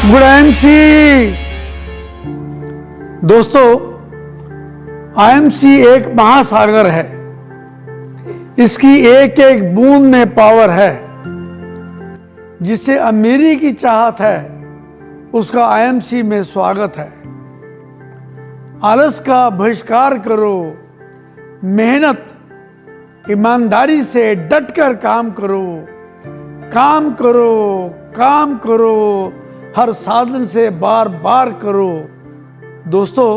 Good IMC. दोस्तों, IMC एक महासागर है। इसकी एक एक बूंद में पावर है। जिसे अमीरी की चाहत है उसका आईएमसी में स्वागत है। आलस का बहिष्कार करो, मेहनत ईमानदारी से डटकर काम करो, काम करो, काम करो, हर साधन से बार बार करो। दोस्तों,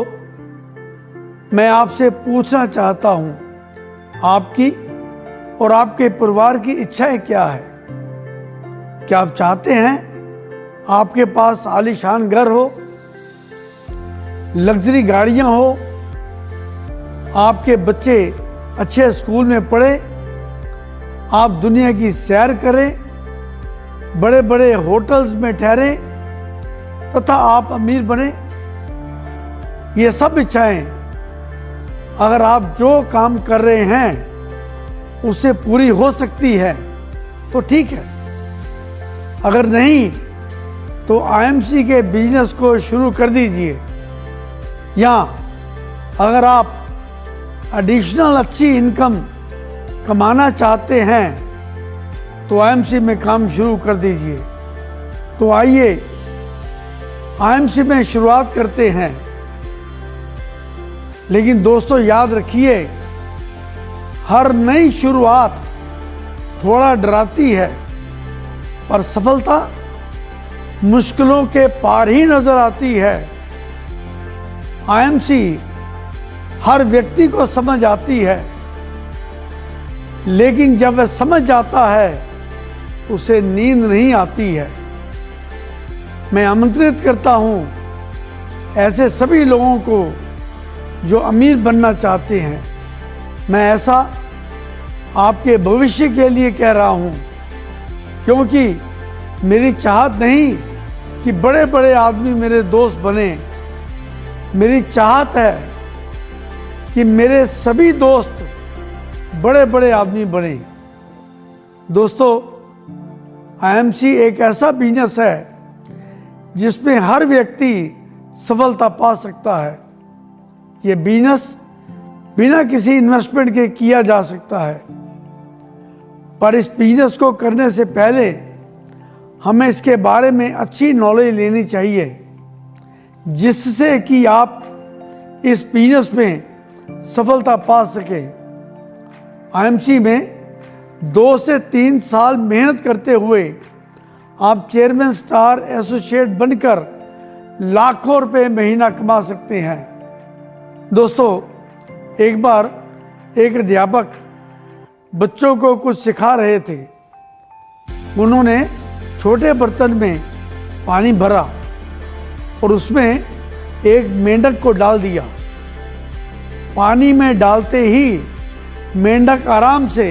मैं आपसे पूछना चाहता हूं, आपकी और आपके परिवार की इच्छाएं क्या है? क्या आप चाहते हैं आपके पास आलीशान घर हो, लग्जरी गाड़ियां हो, आपके बच्चे अच्छे स्कूल में पढ़े, आप दुनिया की सैर करें, बड़े बड़े होटल्स में ठहरें तथा आप अमीर बने? ये सब इच्छाएं अगर आप जो काम कर रहे हैं उससे पूरी हो सकती है तो ठीक है। अगर नहीं तो आईएमसी के बिजनेस को शुरू कर दीजिए। या अगर आप एडिशनल अच्छी इनकम कमाना चाहते हैं तो आईएमसी में काम शुरू कर दीजिए। तो आइए आईएमसी में शुरुआत करते हैं। लेकिन दोस्तों, याद रखिए, हर नई शुरुआत थोड़ा डराती है, पर सफलता मुश्किलों के पार ही नजर आती है। आईएमसी हर व्यक्ति को समझ आती है, लेकिन जब वह समझ जाता है उसे नींद नहीं आती है। मैं आमंत्रित करता हूं ऐसे सभी लोगों को जो अमीर बनना चाहते हैं। मैं ऐसा आपके भविष्य के लिए कह रहा हूं, क्योंकि मेरी चाहत नहीं कि बड़े बड़े आदमी मेरे दोस्त बने। मेरी चाहत है कि मेरे सभी दोस्त बड़े बड़े आदमी बने। दोस्तों, आईएमसी एक ऐसा बिजनेस है जिसमें हर व्यक्ति सफलता पा सकता है। यह बिजनेस बिना किसी इन्वेस्टमेंट के किया जा सकता है, पर इस बिजनेस को करने से पहले हमें इसके बारे में अच्छी नॉलेज लेनी चाहिए, जिससे कि आप इस बिजनेस में सफलता पा सकें। आईएमसी में 2 से 3 साल मेहनत करते हुए आप चेयरमैन स्टार एसोसिएट बनकर लाखों रुपए महीना कमा सकते हैं। दोस्तों, एक बार एक अध्यापक बच्चों को कुछ सिखा रहे थे। उन्होंने छोटे बर्तन में पानी भरा और उसमें एक मेंढक को डाल दिया। पानी में डालते ही मेंढक आराम से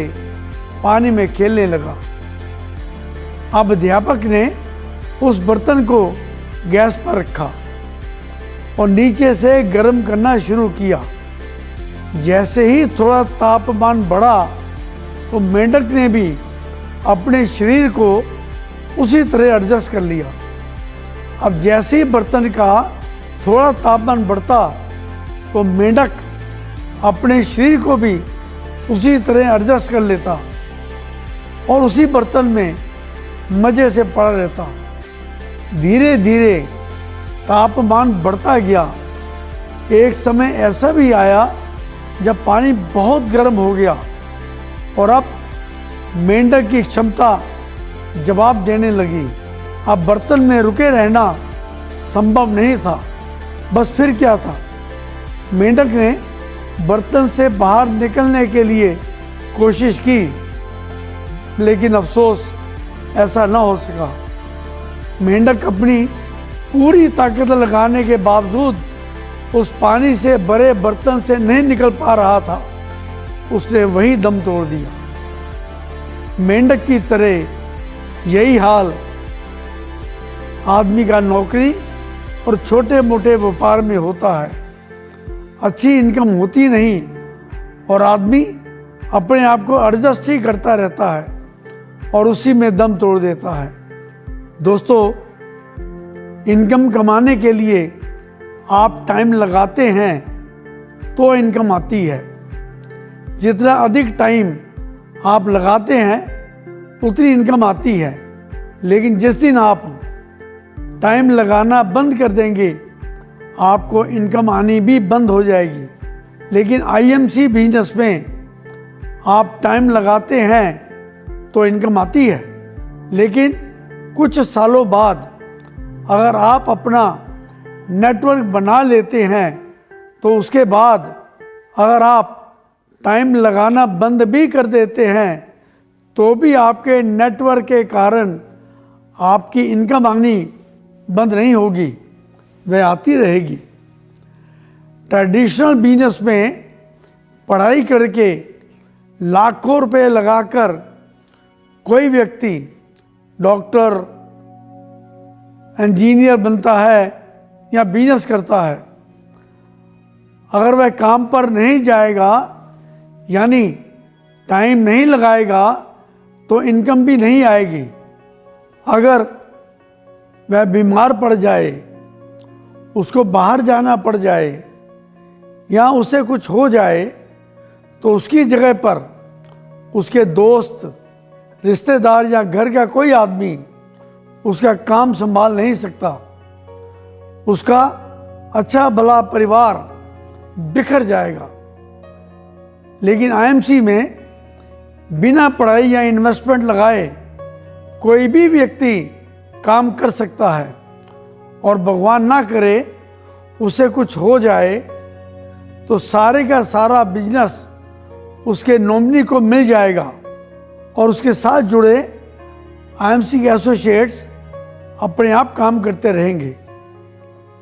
पानी में खेलने लगा। अब अध्यापक ने उस बर्तन को गैस पर रखा और नीचे से गर्म करना शुरू किया। जैसे ही थोड़ा तापमान बढ़ा तो मेंढक ने भी अपने शरीर को उसी तरह एडजस्ट कर लिया। अब जैसे ही बर्तन का थोड़ा तापमान बढ़ता तो मेंढक अपने शरीर को भी उसी तरह एडजस्ट कर लेता और उसी बर्तन में मजे से पड़ा रहता। धीरे धीरे तापमान बढ़ता गया। एक समय ऐसा भी आया जब पानी बहुत गर्म हो गया और अब मेंढक की क्षमता जवाब देने लगी। अब बर्तन में रुके रहना संभव नहीं था। बस फिर क्या था, मेंढक ने बर्तन से बाहर निकलने के लिए कोशिश की, लेकिन अफसोस ऐसा न हो सका। मेंढक अपनी पूरी ताकत लगाने के बावजूद उस पानी से भरे बर्तन से नहीं निकल पा रहा था। उसने वही दम तोड़ दिया। मेंढक की तरह यही हाल आदमी का नौकरी और छोटे मोटे व्यापार में होता है। अच्छी इनकम होती नहीं और आदमी अपने आप को एडजस्ट ही करता रहता है और उसी में दम तोड़ देता है। दोस्तों, इनकम कमाने के लिए आप टाइम लगाते हैं तो इनकम आती है। जितना अधिक टाइम आप लगाते हैं उतनी इनकम आती है। लेकिन जिस दिन आप टाइम लगाना बंद कर देंगे आपको इनकम आनी भी बंद हो जाएगी। लेकिन आईएमसी बिजनेस में आप टाइम लगाते हैं तो इनकम आती है। लेकिन कुछ सालों बाद अगर आप अपना नेटवर्क बना लेते हैं तो उसके बाद अगर आप टाइम लगाना बंद भी कर देते हैं तो भी आपके नेटवर्क के कारण आपकी इनकम आनी बंद नहीं होगी, वह आती रहेगी। ट्रेडिशनल बिजनेस में पढ़ाई करके लाखों रुपए लगाकर कोई व्यक्ति डॉक्टर, इंजीनियर बनता है या बिजनेस करता है। अगर वह काम पर नहीं जाएगा यानी टाइम नहीं लगाएगा तो इनकम भी नहीं आएगी। अगर वह बीमार पड़ जाए, उसको बाहर जाना पड़ जाए या उसे कुछ हो जाए तो उसकी जगह पर उसके दोस्त, रिश्तेदार या घर का कोई आदमी उसका काम संभाल नहीं सकता। उसका अच्छा भला परिवार बिखर जाएगा। लेकिन आईएमसी में बिना पढ़ाई या इन्वेस्टमेंट लगाए कोई भी व्यक्ति काम कर सकता है और भगवान ना करे उसे कुछ हो जाए तो सारे का सारा बिजनेस उसके नॉमिनी को मिल जाएगा और उसके साथ जुड़े आईएमसी के एसोसिएट्स अपने आप काम करते रहेंगे।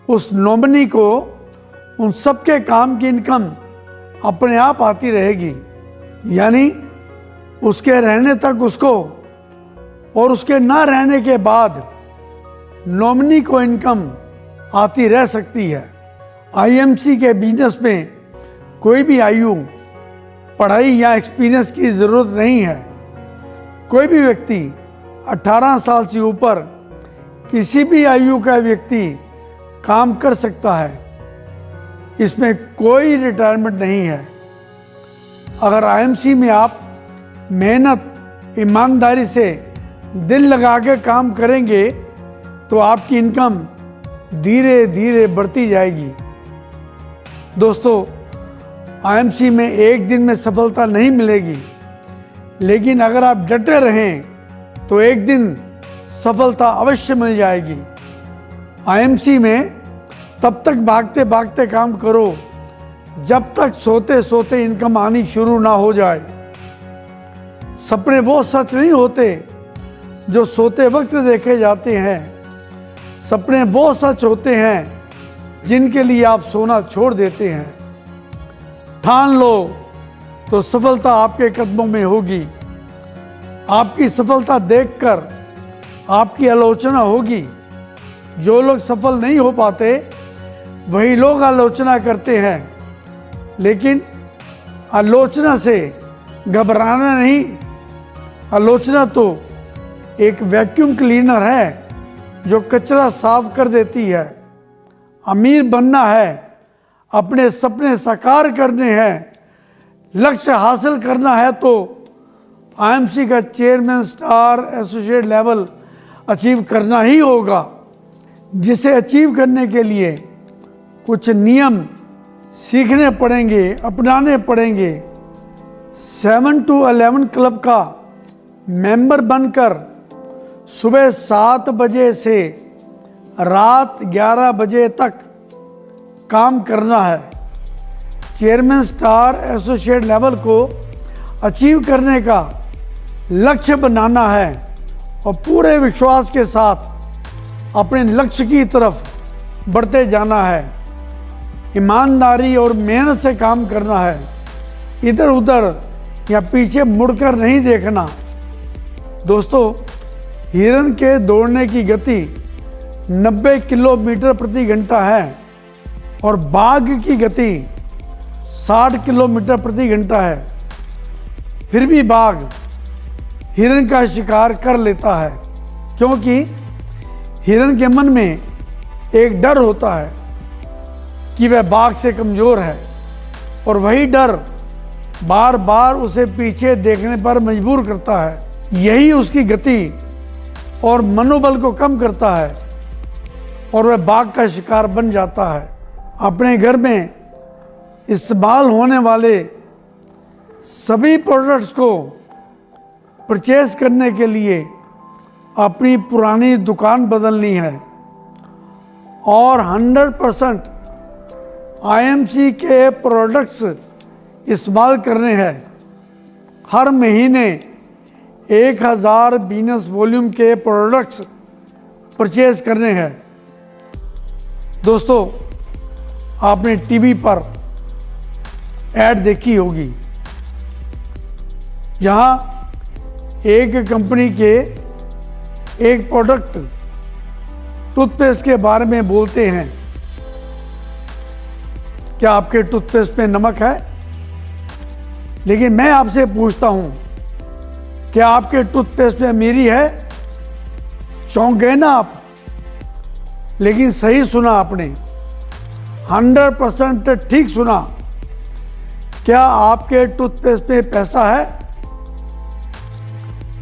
उस नॉमिनी को उन सबके काम की इनकम अपने आप आती रहेगी। यानी उसके रहने तक उसको और उसके ना रहने के बाद नॉमिनी को इनकम आती रह सकती है। आईएमसी के बिजनेस में कोई भी आयु, पढ़ाई या एक्सपीरियंस की ज़रूरत नहीं है। कोई भी व्यक्ति 18 साल से ऊपर किसी भी आयु का व्यक्ति काम कर सकता है। इसमें कोई रिटायरमेंट नहीं है। अगर आईएमसी में आप मेहनत, ईमानदारी से दिल लगा के काम करेंगे तो आपकी इनकम धीरे धीरे बढ़ती जाएगी। दोस्तों, आईएमसी में एक दिन में सफलता नहीं मिलेगी, लेकिन अगर आप डटे रहें तो एक दिन सफलता अवश्य मिल जाएगी। आईएमसी में तब तक भागते भागते काम करो जब तक सोते सोते इनकम आनी शुरू ना हो जाए। सपने वो सच नहीं होते जो सोते वक्त देखे जाते हैं। सपने वो सच होते हैं जिनके लिए आप सोना छोड़ देते हैं। ठान लो तो सफलता आपके कदमों में होगी। आपकी सफलता देखकर आपकी आलोचना होगी। जो लोग सफल नहीं हो पाते वही लोग आलोचना करते हैं। लेकिन आलोचना से घबराना नहीं। आलोचना तो एक वैक्यूम क्लीनर है जो कचरा साफ कर देती है। अमीर बनना है, अपने सपने साकार करने हैं, लक्ष्य हासिल करना है तो आईएमसी का chairman star associate level achieve करना ही होगा। जिसे अचीव करने के लिए कुछ नियम सीखने पड़ेंगे, अपनाने पड़ेंगे। 7 to 11 क्लब का मेंबर बनकर सुबह 7 बजे से रात 11 बजे तक काम करना है। चेयरमैन स्टार एसोसिएट लेवल को अचीव करने का लक्ष्य बनाना है और पूरे विश्वास के साथ अपने लक्ष्य की तरफ बढ़ते जाना है। ईमानदारी और मेहनत से काम करना है। इधर उधर या पीछे मुड़कर नहीं देखना। दोस्तों, हिरन के दौड़ने की गति 90 किलोमीटर प्रति घंटा है और बाघ की गति 60 किलोमीटर प्रति घंटा है। फिर भी बाघ हिरन का शिकार कर लेता है, क्योंकि हिरन के मन में एक डर होता है कि वह बाघ से कमज़ोर है, और वही डर बार बार उसे पीछे देखने पर मजबूर करता है। यही उसकी गति और मनोबल को कम करता है और वह बाघ का शिकार बन जाता है। अपने घर में इस्तेमाल होने वाले सभी प्रोडक्ट्स को परचेज करने के लिए अपनी पुरानी दुकान बदलनी है और 100% IMC के प्रोडक्ट्स इस्तेमाल करने हैं। हर महीने 1000 बिजनेस वॉल्यूम के प्रोडक्ट्स परचेज करने हैं। दोस्तों, आपने टीवी पर ऐड देखी होगी, जहां एक कंपनी के एक प्रोडक्ट टूथपेस्ट के बारे में बोलते हैं। क्या आपके टूथपेस्ट में नमक है? लेकिन मैं आपसे पूछता हूं, क्या आपके टूथपेस्ट में अमीरी है? चौंक गए ना आप? लेकिन सही सुना आपने, 100% ठीक सुना। क्या आपके टूथपेस्ट में पैसा है?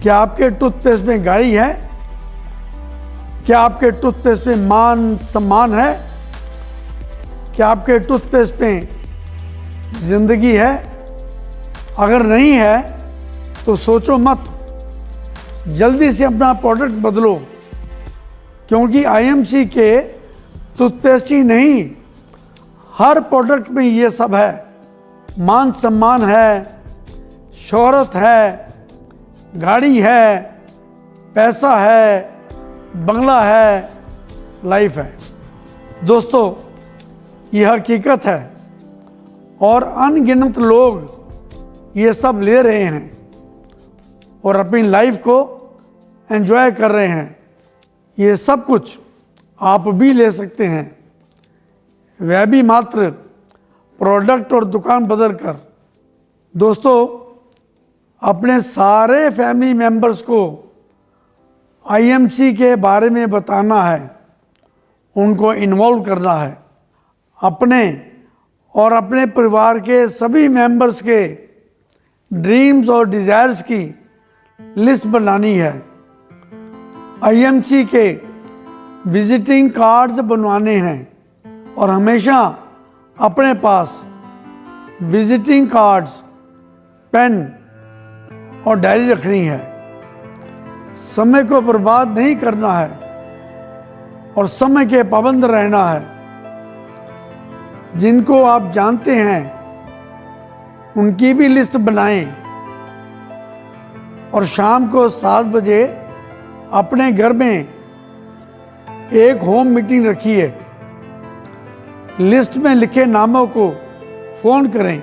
क्या आपके टूथपेस्ट में गाड़ी है? क्या आपके टूथपेस्ट में मान सम्मान है? क्या आपके टूथपेस्ट में जिंदगी है? अगर नहीं है तो सोचो मत, जल्दी से अपना प्रोडक्ट बदलो, क्योंकि IMC के टूथपेस्ट ही नहीं, हर प्रोडक्ट में ये सब है। मान सम्मान है, शोहरत है, गाड़ी है, पैसा है, बंगला है, लाइफ है। दोस्तों, यह हकीकत है और अनगिनत लोग ये सब ले रहे हैं और अपनी लाइफ को एंजॉय कर रहे हैं। ये सब कुछ आप भी ले सकते हैं, वह भी मात्र प्रोडक्ट और दुकान बदल कर। दोस्तों, अपने सारे फैमिली मेंबर्स को IMC के बारे में बताना है, उनको इन्वॉल्व करना है। अपने और अपने परिवार के सभी मेंबर्स के ड्रीम्स और डिज़ायर्स की लिस्ट बनानी है। IMC के विजिटिंग कार्ड्स बनवाने हैं और हमेशा अपने पास विजिटिंग कार्ड्स, पेन और डायरी रखनी है। समय को बर्बाद नहीं करना है और समय के पाबंद रहना है। जिनको आप जानते हैं उनकी भी लिस्ट बनाएं और शाम को 7 बजे अपने घर में एक होम मीटिंग रखिए। लिस्ट में लिखे नामों को फ़ोन करें,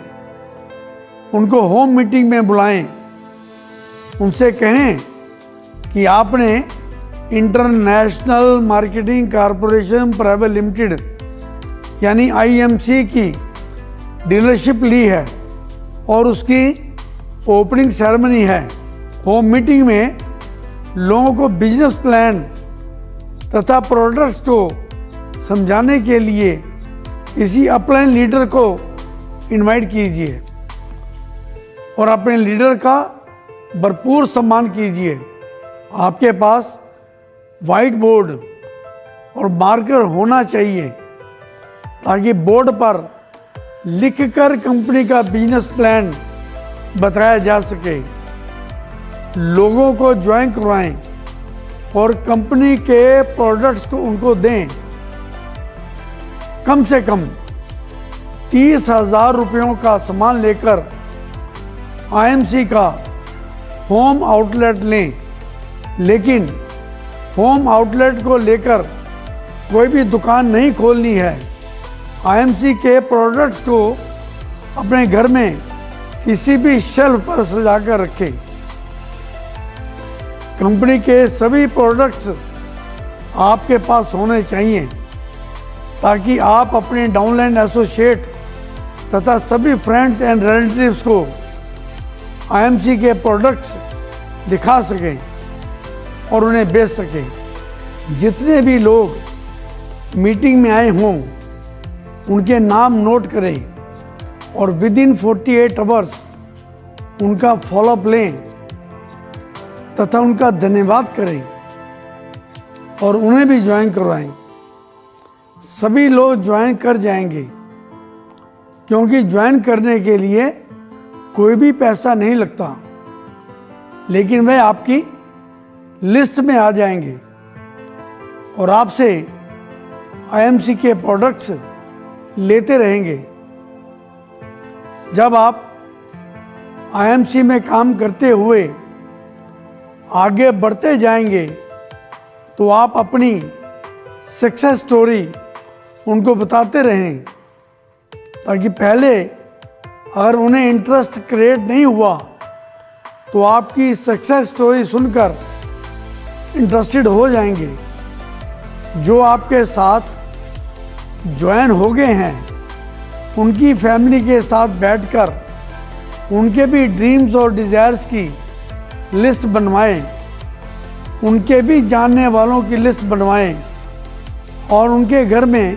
उनको होम मीटिंग में बुलाएं। उनसे कहें कि आपने international marketing corporation private limited यानी IMC की डीलरशिप ली है और उसकी ओपनिंग सेरेमनी है। होम मीटिंग में लोगों को बिजनेस प्लान तथा प्रोडक्ट्स को समझाने के लिए किसी अपलाइन लीडर को इनवाइट कीजिए और अपने लीडर का भरपूर सम्मान कीजिए। आपके पास वाइट बोर्ड और मार्कर होना चाहिए ताकि बोर्ड पर लिखकर कंपनी का बिजनेस प्लान बताया जा सके। लोगों को ज्वाइन करवाएं और कंपनी के प्रोडक्ट्स को उनको दें। कम से कम 30,000 रुपयों का सामान लेकर IMC का होम आउटलेट लें, लेकिन होम आउटलेट को लेकर कोई भी दुकान नहीं खोलनी है। IMC के प्रोडक्ट्स को अपने घर में किसी भी शेल्फ पर सजाकर रखें। कंपनी के सभी प्रोडक्ट्स आपके पास होने चाहिए ताकि आप अपने डाउनलाइन एसोसिएट तथा सभी फ्रेंड्स एंड रिलेटिव्स को IMC के प्रोडक्ट्स दिखा सकें और उन्हें बेच सकें। जितने भी लोग मीटिंग में आए हों उनके नाम नोट करें और विद इन 48 आवर्स उनका फॉलोअप लें तथा उनका धन्यवाद करें और उन्हें भी ज्वाइन करवाएं। सभी लोग ज्वाइन कर जाएंगे क्योंकि ज्वाइन करने के लिए कोई भी पैसा नहीं लगता, लेकिन वे आपकी लिस्ट में आ जाएंगे और आपसे आईएमसी के प्रोडक्ट्स लेते रहेंगे। जब आप आईएमसी में काम करते हुए आगे बढ़ते जाएंगे तो आप अपनी सक्सेस स्टोरी उनको बताते रहें, ताकि पहले अगर उन्हें इंटरेस्ट क्रिएट नहीं हुआ तो आपकी सक्सेस स्टोरी सुनकर इंटरेस्टेड हो जाएंगे। जो आपके साथ ज्वाइन हो गए हैं उनकी फैमिली के साथ बैठकर उनके भी ड्रीम्स और डिज़ायर्स की लिस्ट बनवाएं, उनके भी जानने वालों की लिस्ट बनवाएं और उनके घर में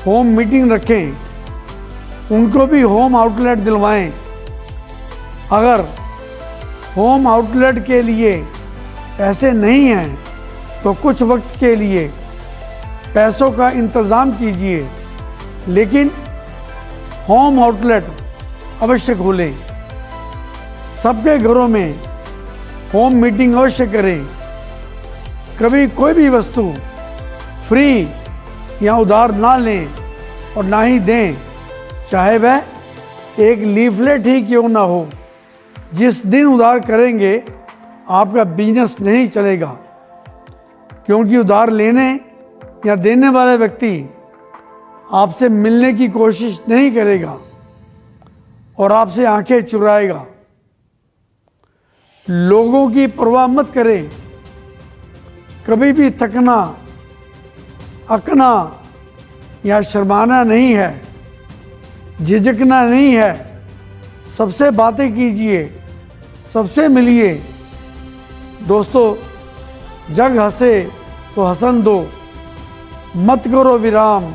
होम मीटिंग रखें, उनको भी होम आउटलेट दिलवाएं। अगर होम आउटलेट के लिए पैसे नहीं हैं तो कुछ वक्त के लिए पैसों का इंतज़ाम कीजिए, लेकिन होम आउटलेट अवश्य खोलें। सबके घरों में होम मीटिंग अवश्य करें। कभी कोई भी वस्तु फ्री या उधार ना लें और ना ही दें, चाहे वह एक लीफलेट ही क्यों ना हो। जिस दिन उधार करेंगे आपका बिजनेस नहीं चलेगा, क्योंकि उधार लेने या देने वाला व्यक्ति आपसे मिलने की कोशिश नहीं करेगा और आपसे आंखें चुराएगा। लोगों की परवाह मत करें। कभी भी थकना, अकना या शर्माना नहीं है, झिझकना नहीं है। सबसे बातें कीजिए, सबसे मिलिए। दोस्तों, जग हंसे तो हंसन दो, मत करो विराम।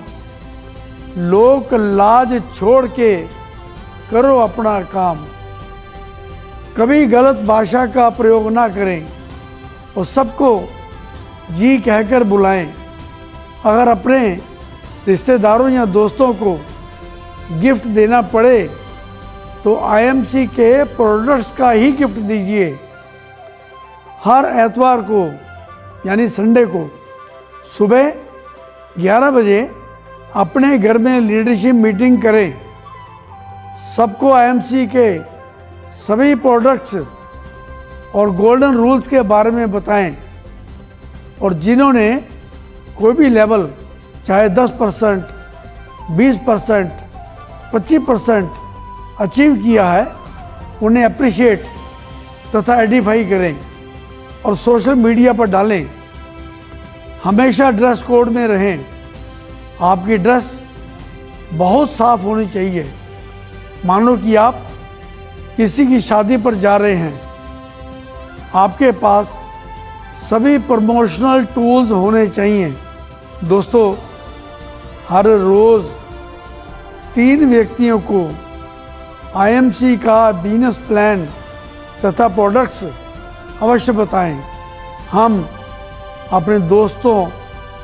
लोक लाज छोड़ के करो अपना काम। कभी गलत भाषा का प्रयोग ना करें और सबको जी कहकर बुलाएं। अगर अपने रिश्तेदारों या दोस्तों को गिफ्ट देना पड़े तो आईएमसी के प्रोडक्ट्स का ही गिफ्ट दीजिए। हर एतवार को यानी संडे को सुबह 11 बजे अपने घर में लीडरशिप मीटिंग करें। सबको आईएमसी के सभी प्रोडक्ट्स और गोल्डन रूल्स के बारे में बताएं और जिन्होंने कोई भी लेवल, चाहे 10%, 20%, 25% अचीव किया है, उन्हें अप्रिशिएट तथा एडिफाई करें और सोशल मीडिया पर डालें। हमेशा ड्रेस कोड में रहें। आपकी ड्रेस बहुत साफ होनी चाहिए, मानो कि आप किसी की शादी पर जा रहे हैं। आपके पास सभी प्रमोशनल टूल्स होने चाहिए। दोस्तों, हर रोज़ 3 व्यक्तियों को आईएमसी का बिजनेस प्लान तथा प्रोडक्ट्स अवश्य बताएं। हम अपने दोस्तों,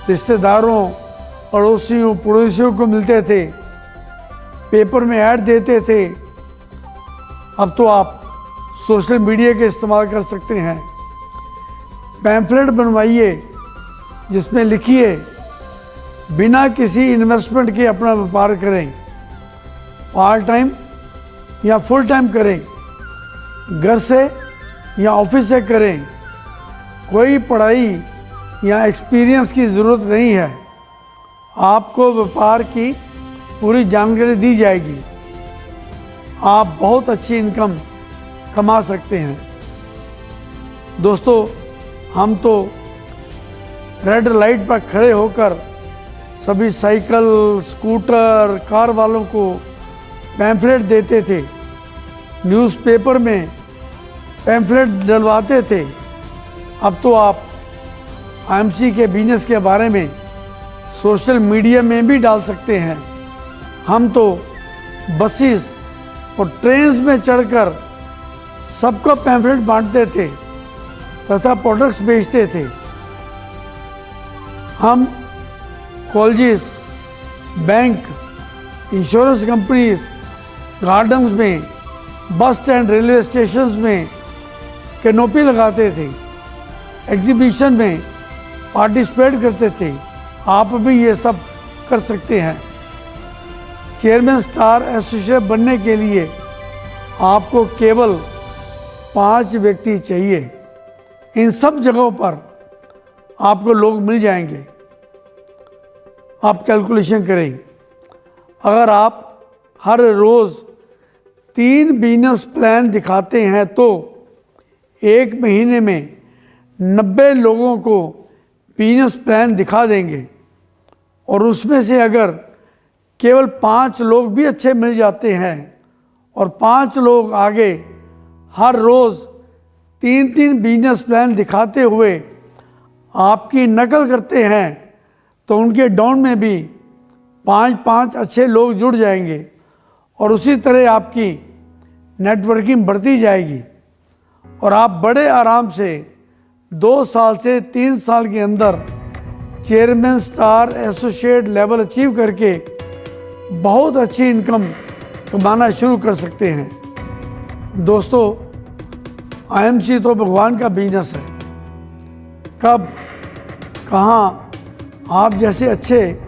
रिश्तेदारों, पड़ोसियों को मिलते थे, पेपर में ऐड देते थे। अब तो आप सोशल मीडिया के इस्तेमाल कर सकते हैं। पैम्फलेट बनवाइए जिसमें लिखिए, बिना किसी इन्वेस्टमेंट के अपना व्यापार करें। पार्ट टाइम या फुल टाइम करें, घर से या ऑफिस से करें। कोई पढ़ाई या एक्सपीरियंस की ज़रूरत नहीं है। आपको व्यापार की पूरी जानकारी दी जाएगी। आप बहुत अच्छी इनकम कमा सकते हैं। दोस्तों, हम तो रेड लाइट पर खड़े होकर सभी साइकिल, स्कूटर, कार वालों को पैम्फलेट देते थे, न्यूज़पेपर में पैम्फलेट डलवाते थे। अब तो आप आईएमसी के बिजनेस के बारे में सोशल मीडिया में भी डाल सकते हैं। हम तो बसेस और ट्रेन्स में चढ़कर सबको पैम्फलेट बांटते थे तथा प्रोडक्ट्स बेचते थे। हम colleges, bank, insurance companies, gardens में, बस स्टैंड, रेलवे स्टेशंस में कैनोपी लगाते थे, एग्जीबिशन में पार्टिसिपेट करते थे। आप भी ये सब कर सकते हैं। चेयरमैन स्टार एसोसिएट बनने के लिए आपको केवल 5 व्यक्ति चाहिए। इन सब जगहों पर आपको लोग मिल जाएंगे। आप कैलकुलेशन करें, अगर आप हर रोज़ 3 बिजनेस प्लान दिखाते हैं तो 1 महीने में 90 लोगों को बिजनेस प्लान दिखा देंगे। और उसमें से अगर केवल 5 लोग भी अच्छे मिल जाते हैं और 5 लोग आगे हर रोज़ 3-3 बिजनेस प्लान दिखाते हुए आपकी नकल करते हैं तो उनके डाउन में भी 5-5 अच्छे लोग जुड़ जाएंगे और उसी तरह आपकी नेटवर्किंग बढ़ती जाएगी और आप बड़े आराम से 2 साल से 3 साल के अंदर chairman star associate level achieve करके बहुत अच्छी इनकम कमाना शुरू कर सकते हैं। दोस्तों, आईएमसी तो भगवान का बिजनेस है। कब, कहाँ आप जैसे अच्छे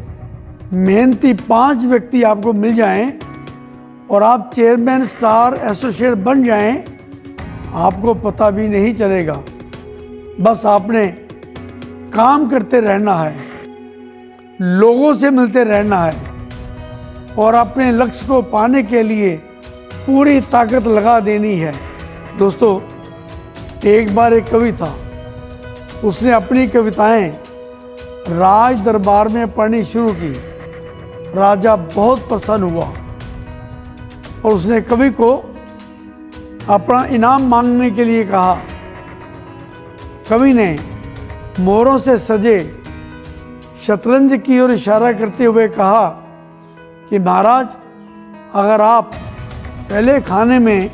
मेहनती 5 व्यक्ति आपको मिल जाएं और आप चेयरमैन स्टार एसोसिएट बन जाएं, आपको पता भी नहीं चलेगा। बस आपने काम करते रहना है, लोगों से मिलते रहना है और अपने लक्ष्य को पाने के लिए पूरी ताकत लगा देनी है। दोस्तों, एक बार एक कवि था, उसने अपनी कविताएं राज दरबार में पढ़नी शुरू की। राजा बहुत प्रसन्न हुआ और उसने कवि को अपना इनाम मांगने के लिए कहा। कवि ने मोरों से सजे शतरंज की ओर इशारा करते हुए कहा कि महाराज, अगर आप पहले खाने में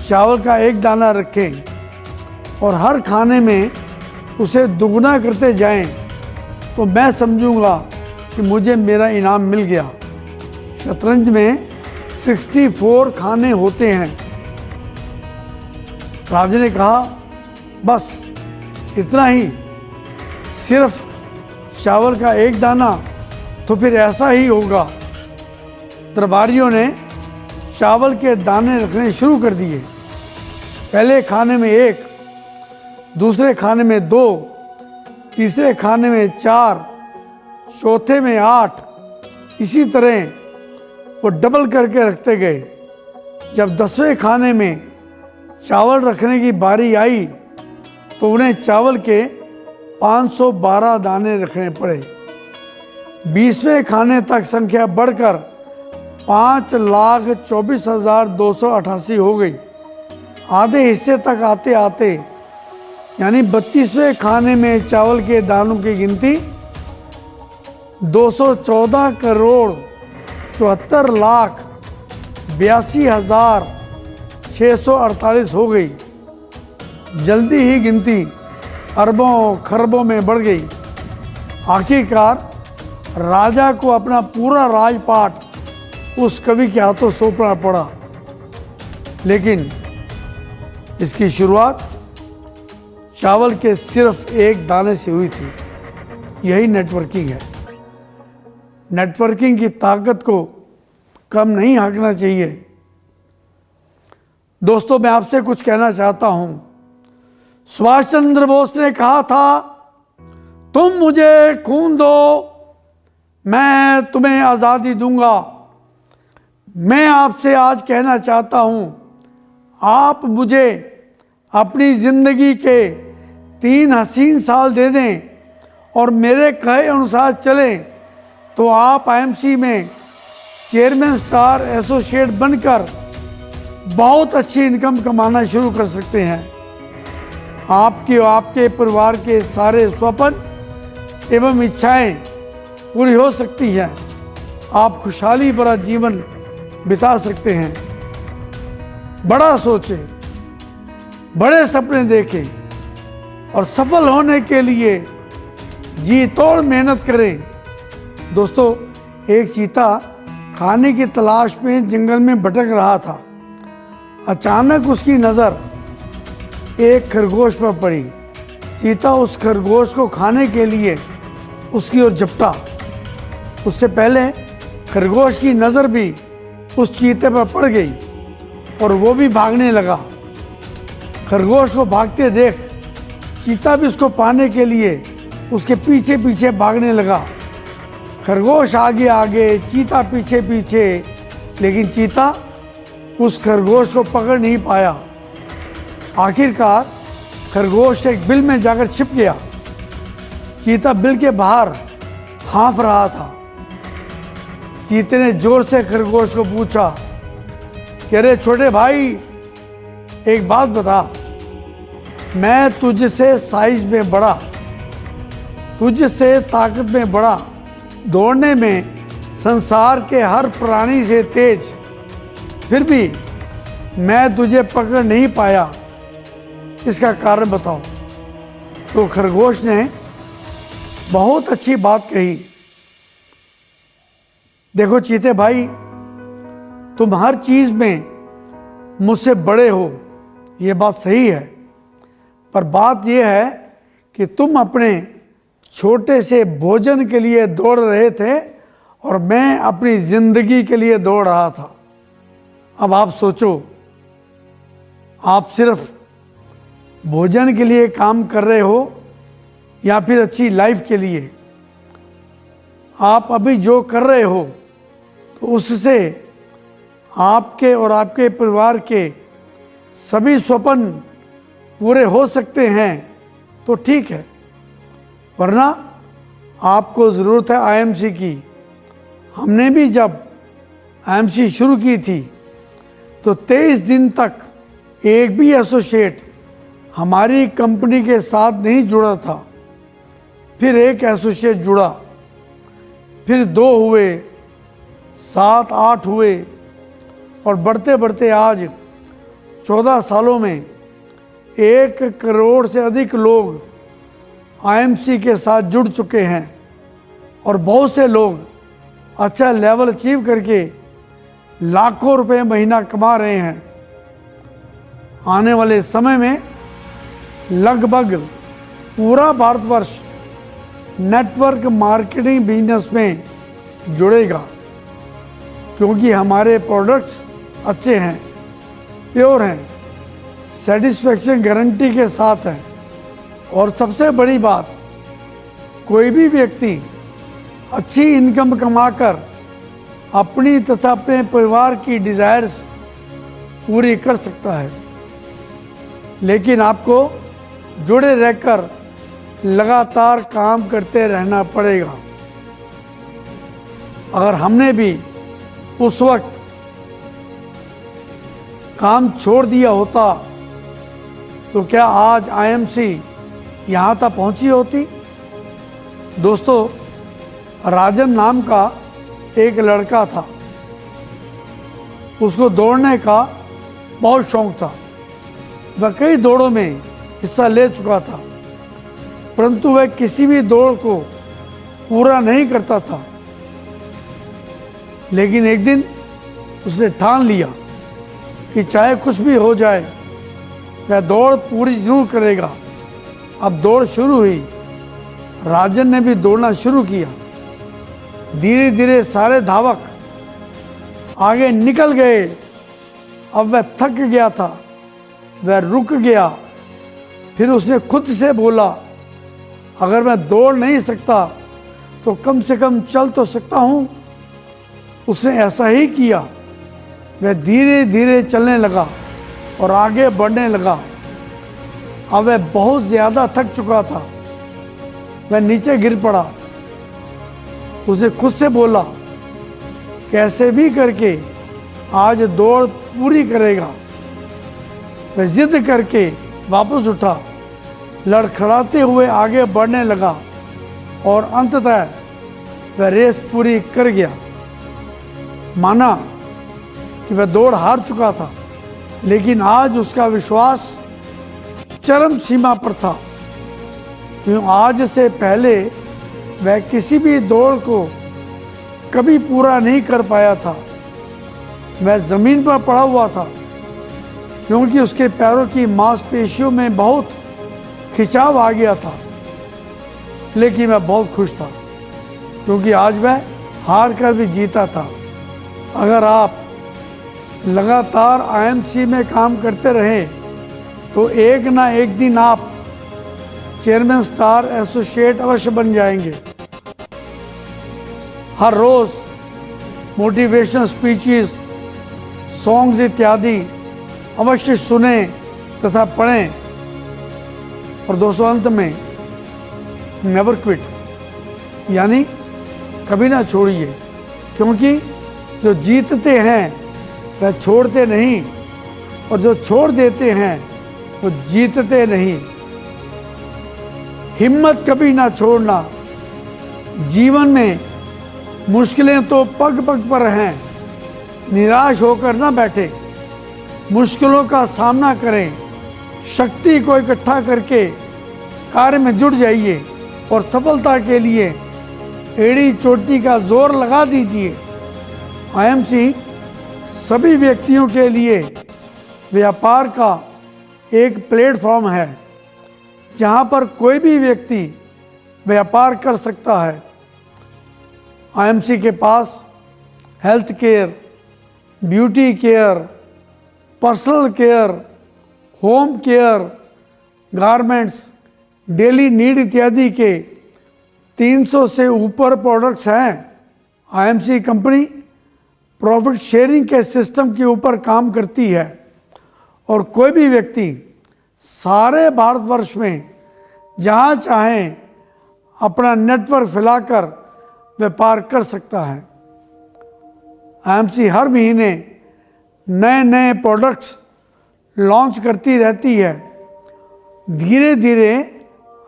चावल का 1 दाना रखें और हर खाने में उसे दुगना करते जाएं, तो मैं समझूंगा कि मुझे मेरा इनाम मिल गया। शतरंज में 64 खाने होते हैं। राजा ने कहा, बस इतना ही, सिर्फ चावल का 1 दाना, तो फिर ऐसा ही होगा। दरबारियों ने चावल के दाने रखने शुरू कर दिए। पहले खाने में 1, दूसरे खाने में 2, तीसरे खाने में 4, चौथे में 8, इसी तरह वो डबल करके रखते गए। जब 10वें खाने में चावल रखने की बारी आई तो उन्हें चावल के 512 दाने रखने पड़े। 20वें खाने तक संख्या बढ़कर 5,24,288 हो गई। आधे हिस्से तक आते आते यानी 32वें खाने में चावल के दानों की गिनती 214,82,82,648 हो गई। जल्दी ही गिनती अरबों खरबों में बढ़ गई। आखिरकार राजा को अपना पूरा राजपाट उस कवि के हाथों सौंपना पड़ा। लेकिन इसकी शुरुआत चावल के सिर्फ 1 दाने से हुई थी। यही नेटवर्किंग है। नेटवर्किंग की ताकत को कम नहीं आंकना चाहिए। दोस्तों, मैं आपसे कुछ कहना चाहता हूं। सुभाष चंद्र बोस ने कहा था, तुम मुझे खून दो, मैं तुम्हें आज़ादी दूंगा। मैं आपसे आज कहना चाहता हूं, आप मुझे अपनी ज़िंदगी के 3 हसीन साल दे दें और मेरे कहे अनुसार चलें तो आप आईएमसी में चेयरमैन स्टार एसोसिएट बनकर बहुत अच्छी इनकम कमाना शुरू कर सकते हैं। आपके और आपके परिवार के सारे स्वप्न एवं इच्छाएं पूरी हो सकती हैं, आप खुशहाली भरा जीवन बिता सकते हैं। बड़ा सोचें, बड़े सपने देखें और सफल होने के लिए जी तोड़ मेहनत करें। दोस्तों, एक चीता खाने की तलाश में जंगल में भटक रहा था। अचानक उसकी नज़र एक खरगोश पर पड़ी। चीता उस खरगोश को खाने के लिए उसकी ओर झपटा। उससे पहले खरगोश की नज़र भी उस चीते पर पड़ गई और वो भी भागने लगा। खरगोश को भागते देख चीता भी उसको पाने के लिए उसके पीछे पीछे भागने लगा। खरगोश आगे आगे, चीता पीछे पीछे, लेकिन चीता उस खरगोश को पकड़ नहीं पाया। आखिरकार खरगोश एक बिल में जाकर छिप गया। चीता बिल के बाहर हाँफ रहा था। चीते ने जोर से खरगोश को पूछा कि अरे छोटे भाई, एक बात बता, मैं तुझसे साइज में बड़ा, तुझसे ताकत में बड़ा, दौड़ने में संसार के हर प्राणी से तेज, फिर भी मैं तुझे पकड़ नहीं पाया, इसका कारण बताओ। तो खरगोश ने बहुत अच्छी बात कही। देखो चीते भाई, तुम हर चीज़ में मुझसे बड़े हो, ये बात सही है, पर बात यह है कि तुम अपने छोटे से भोजन के लिए दौड़ रहे थे और मैं अपनी ज़िंदगी के लिए दौड़ रहा था। अब आप सोचो, आप सिर्फ भोजन के लिए काम कर रहे हो या फिर अच्छी लाइफ के लिए। आप अभी जो कर रहे हो तो उससे आपके और आपके परिवार के सभी स्वप्न पूरे हो सकते हैं तो ठीक है, वरना आपको ज़रूरत है आईएमसी की। हमने भी जब आईएमसी शुरू की थी तो 23 दिन तक एक भी एसोसिएट हमारी कंपनी के साथ नहीं जुड़ा था। फिर एक एसोसिएट जुड़ा, फिर 2 हुए, 7, 8 हुए और बढ़ते बढ़ते आज 14 सालों में 1 करोड़ से अधिक लोग आईएमसी के साथ जुड़ चुके हैं और बहुत से लोग अच्छा लेवल अचीव करके लाखों रुपए महीना कमा रहे हैं। आने वाले समय में लगभग पूरा भारतवर्ष नेटवर्क मार्केटिंग बिजनेस में जुड़ेगा, क्योंकि हमारे प्रोडक्ट्स अच्छे हैं, प्योर हैं, सेटिस्फैक्शन गारंटी के साथ हैं और सबसे बड़ी बात, कोई भी व्यक्ति अच्छी इनकम कमाकर अपनी तथा अपने परिवार की डिज़ायर्स पूरी कर सकता है, लेकिन आपको जुड़े रहकर लगातार काम करते रहना पड़ेगा। अगर हमने भी उस वक्त काम छोड़ दिया होता तो क्या आज आईएमसी यहाँ तक पहुँची होती? दोस्तों, राजन नाम का एक लड़का था, उसको दौड़ने का बहुत शौक था। वह कई दौड़ों में हिस्सा ले चुका था, परंतु वह किसी भी दौड़ को पूरा नहीं करता था। लेकिन एक दिन उसने ठान लिया कि चाहे कुछ भी हो जाए वह दौड़ पूरी जरूर करेगा। अब दौड़ शुरू हुई, राजन ने भी दौड़ना शुरू किया। धीरे धीरे सारे धावक आगे निकल गए। अब वह थक गया था, वह रुक गया। फिर उसने खुद से बोला, अगर मैं दौड़ नहीं सकता तो कम से कम चल तो सकता हूँ। उसने ऐसा ही किया। वह धीरे धीरे चलने लगा और आगे बढ़ने लगा। अब वह बहुत ज़्यादा थक चुका था, वह नीचे गिर पड़ा। उसने खुद से बोला, कैसे भी करके आज दौड़ पूरी करेगा। वह जिद करके वापस उठा, लड़खड़ाते हुए आगे बढ़ने लगा और अंततः वह रेस पूरी कर गया। माना कि वह दौड़ हार चुका था, लेकिन आज उसका विश्वास चरम सीमा पर था, क्यों आज से पहले वह किसी भी दौड़ को कभी पूरा नहीं कर पाया था। वह जमीन पर पड़ा हुआ था, क्योंकि उसके पैरों की मांसपेशियों में बहुत खिंचाव आ गया था। लेकिन वह बहुत खुश था, क्योंकि आज वह हार कर भी जीता था। अगर आप लगातार आईएमसी में काम करते रहें तो एक ना एक दिन आप चेयरमैन स्टार एसोसिएट अवश्य बन जाएंगे। हर रोज मोटिवेशनल स्पीचेस, सॉन्ग्स इत्यादि अवश्य सुने तथा पढ़ें। और दोस्तों, अंत में नेवर क्विट, यानी कभी ना छोड़िए, क्योंकि जो जीतते हैं वह छोड़ते नहीं, और जो छोड़ देते हैं वो जीतते नहीं। हिम्मत कभी ना छोड़ना। जीवन में मुश्किलें तो पग पग पर हैं, निराश होकर ना बैठे, मुश्किलों का सामना करें, शक्ति को इकट्ठा करके कार्य में जुट जाइए और सफलता के लिए एड़ी चोटी का जोर लगा दीजिए। आईएमसी सभी व्यक्तियों के लिए व्यापार का एक प्लेटफॉर्म है, जहां पर कोई भी व्यक्ति व्यापार कर सकता है। आईएमसी के पास health care, beauty care, personal care, home care, garments, daily need इत्यादि के 300 से ऊपर प्रोडक्ट्स हैं। आईएमसी कंपनी प्रॉफिट शेयरिंग के सिस्टम के ऊपर काम करती है, और कोई भी व्यक्ति सारे भारतवर्ष में जहाँ चाहें अपना नेटवर्क फैलाकर व्यापार कर सकता है। आईएमसी हर महीने नए नए प्रोडक्ट्स लॉन्च करती रहती है। धीरे धीरे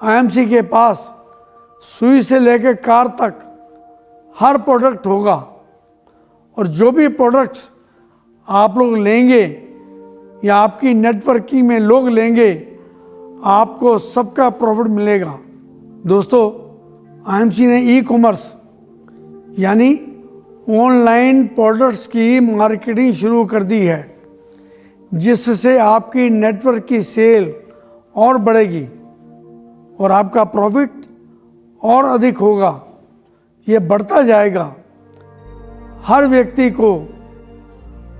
आईएमसी के पास सुई से लेकर कार तक हर प्रोडक्ट होगा, और जो भी प्रोडक्ट्स आप लोग लेंगे या आपकी नेटवर्किंग में लोग लेंगे, आपको सबका प्रॉफिट मिलेगा। दोस्तों, आईएमसी ने ई कॉमर्स यानी ऑनलाइन प्रोडक्ट्स की मार्केटिंग शुरू कर दी है, जिससे आपकी नेटवर्क की सेल और बढ़ेगी और आपका प्रॉफिट और अधिक होगा। ये बढ़ता जाएगा। हर व्यक्ति को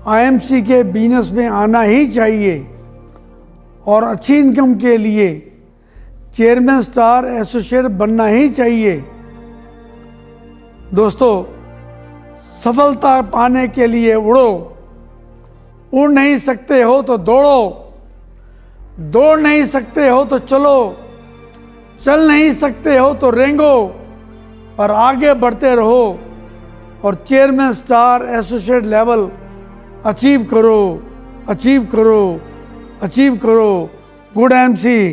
आईएमसी के बिजनेस में आना ही चाहिए और अच्छी इनकम के लिए चेयरमैन स्टार एसोसिएट बनना ही चाहिए। दोस्तों, सफलता पाने के लिए उड़ो, उड़ नहीं सकते हो तो दौड़ो, दौड़ नहीं सकते हो तो चलो, चल नहीं सकते हो तो रेंगो, पर आगे बढ़ते रहो और chairman star associate level achieve करो, अचीव करो, अचीव करो। Good IMC.